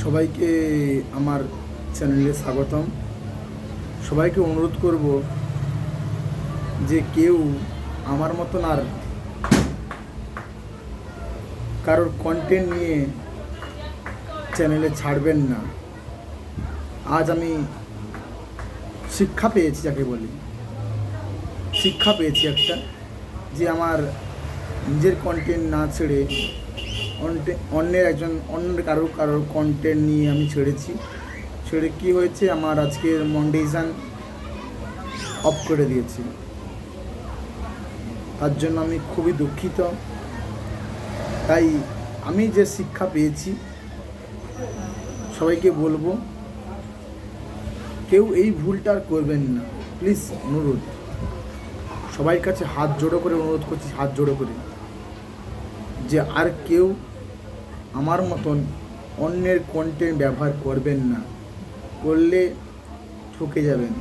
সবাইকে আমার চ্যানেলে স্বাগতম। সবাইকে অনুরোধ করব যে কেউ আমার মতন আর কারোর কন্টেন্ট নিয়ে চ্যানেলে ছাড়বেন না। আজ আমি শিক্ষা পেয়েছি, যাকে বলি শিক্ষা পেয়েছি একটা, যে আমার নিজের কন্টেন্ট না ছেড়ে অন্যের কারোর কন্টেন্ট নিয়ে আমি ছেড়ে কি হয়েছে, আমার আজকের মনিটাইজেশন অফ করে দিয়েছি। তার জন্য আমি খুবই দুঃখিত। তাই আমি যে শিক্ষা পেয়েছি সবাইকে বলবো, কেউ এই ভুলটা আর করবেন না প্লিজ। অনুরোধ, সবাই কাছে হাত জোড়ো করে অনুরোধ করছি, হাত জোড়ো করে, যে আর কেউ আমার মতন অন্যের কন্টেন্ট ব্যবহার করবেন না। করলে ঠকে যাবেন।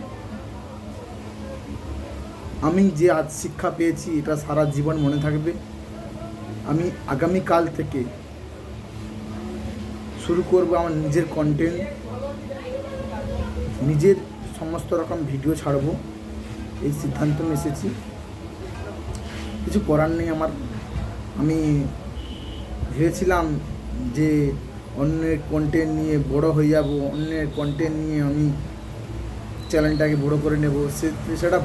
আমি যে আজ শিক্ষা পেয়েছি এটা সারা জীবন মনে থাকবে। আমি আগামীকাল থেকে শুরু করব আমার নিজের কন্টেন্ট, নিজের সমস্ত রকম ভিডিও ছাড়ব। এই সিদ্ধান্ত নিয়ে এসেছি, কিছু করার নেই আমার। আমি ভেবেছিলাম যে অন্যের কন্টেন্ট নিয়ে বড় হয়ে যাব, অন্যের কন্টেন্ট নিয়ে আমি চ্যানেলটাকে বড় করে নেব। সেটা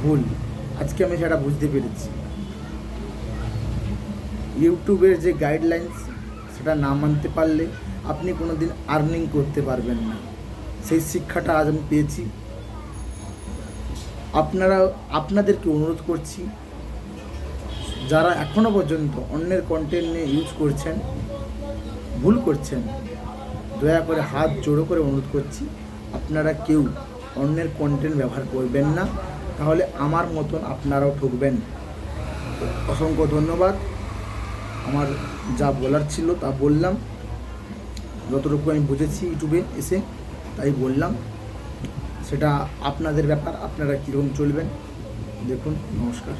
ভুল। আজকে আমি সেটা বুঝতে পেরেছি। ইউটিউবের যে গাইডলাইন্স সেটা না মানতে পারলে আপনি কোনো দিন আর্নিং করতে পারবেন না। সেই শিক্ষাটা আজ আমি পেয়েছি। আপনাদেরকে অনুরোধ করছি, যারা এখনও পর্যন্ত অন্যের কন্টেন্ট নিয়ে ইউজ করছেন, ভুল করছেন, দয়া করে হাত জোড়ো করে অনুরোধ করছি, আপনারা কেউ অন্যের কন্টেন্ট ব্যবহার করবেন না। তাহলে আমার মতন আপনারাও ঠকবেন। অসংখ্য ধন্যবাদ। আমার যা বলার ছিল তা বললাম, যতটুকু আমি বুঝেছি ইউটিউবে এসে তাই বললাম। সেটা আপনাদের ব্যাপার, আপনারা কীরকম চলবেন দেখুন। নমস্কার।